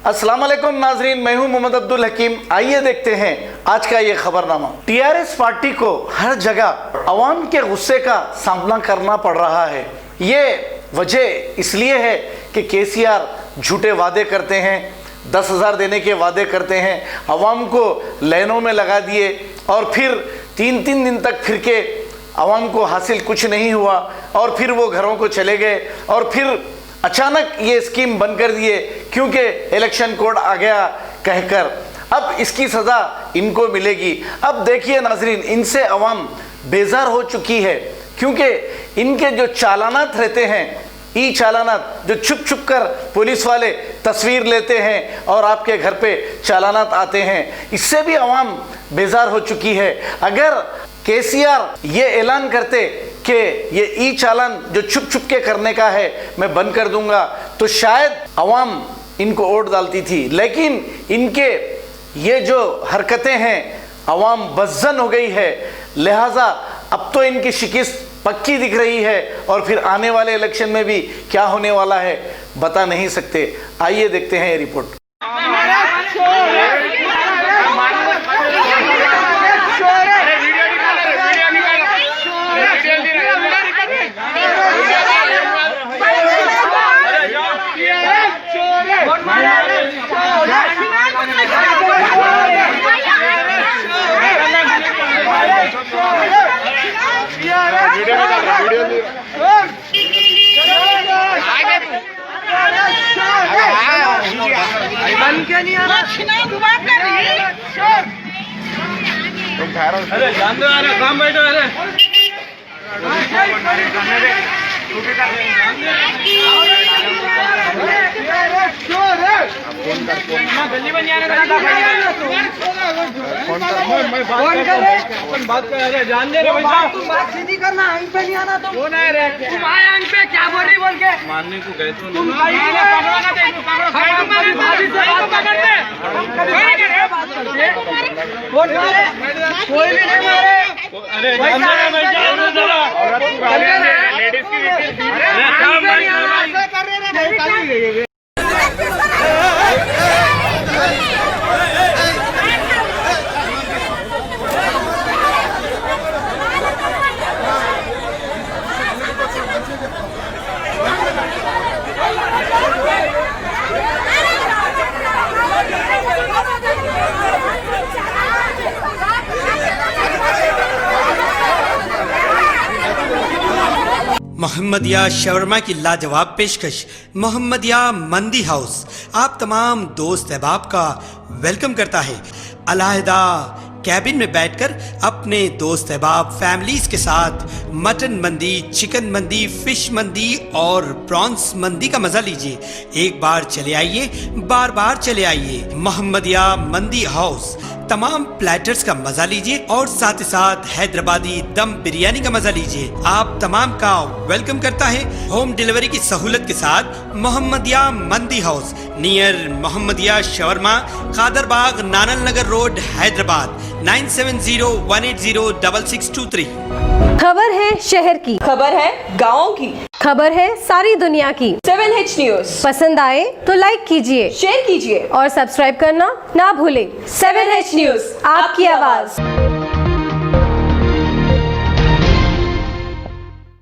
अस्सलाम वालेकुम नाजरीन, मैं हूं मोहम्मद अब्दुल हकीम। आइए देखते हैं आज का ये खबरनामा। टीआरएस पार्टी को हर जगह अवाम के गुस्से का सामना करना पड़ रहा है। ये वजह इसलिए है कि केसीआर झूठे वादे करते हैं, 10,000 देने के वादे करते हैं, अवाम को लाइनों में लगा दिए और फिर 3-3 दिन तक फिर के अवाम को हासिल कुछ नहीं हुआ और फिर वो घरों को चले गए और फिर अचानक ये स्कीम बंद कर दिए क्योंकि इलेक्शन कोड आ गया कहकर। अब इसकी सज़ा इनको मिलेगी। अब देखिए नाजरीन, इनसे अवाम बेजार हो चुकी है क्योंकि इनके जो चालानात रहते हैं, ई चालानात, जो छुप छुप कर पुलिस वाले तस्वीर लेते हैं और आपके घर पे चालानात आते हैं, इससे भी अवाम बेजार हो चुकी है। अगर केसीआर ये ऐलान करते कि ये ई चालान जो छुप छुप के करने का है मैं बंद कर दूंगा, तो शायद अवाम इनको वोट डालती थी। लेकिन इनके ये जो हरकतें हैं, अवाम बज़्ज़न हो गई है, लिहाजा अब तो इनकी शिकस्त पक्की दिख रही है और फिर आने वाले इलेक्शन में भी क्या होने वाला है बता नहीं सकते। आइए देखते हैं ये रिपोर्ट। अरे जान दो, अरे काम बैठो, अरे गली बन जाने बात कर। अरे जान दे रहे भाई, तुम बात सीधी करना, आइन पे नहीं आना। तुम आए रे, तुम आए आइन पे क्या बोल रही बोल के मानने को गए तो तुम कोई भी नहीं मारे। अरे लेडीज की मोहम्मदिया शवरमा की लाजवाब पेशकश मोहम्मदिया मंदी हाउस आप तमाम दोस्त अहबाब का वेलकम करता है। अलहदा कैबिन में बैठकर अपने दोस्त अहबाब फैमिलीज के साथ मटन मंदी, चिकन मंदी, फिश मंदी और प्रॉन्स मंदी का मजा लीजिए। एक बार चले आइए, बार बार चले आइए। मोहम्मदिया मंदी हाउस तमाम प्लेटर्स का मजा लीजिए और साथ ही साथ हैदराबादी दम बिरयानी का मजा लीजिए। आप तमाम का वेलकम करता है होम डिलीवरी की सहूलत के साथ मोहम्मदिया मंदी house near Mohammadia shawarma, Kadarbagh, नानल नगर रोड, हैदराबाद 9701806623। खबर है शहर की, खबर है गाँव की, खबर है सारी दुनिया की। 7H न्यूज पसंद आए तो लाइक कीजिए, शेयर कीजिए और सब्सक्राइब करना ना भूले। 7H न्यूज, आपकी आवाज।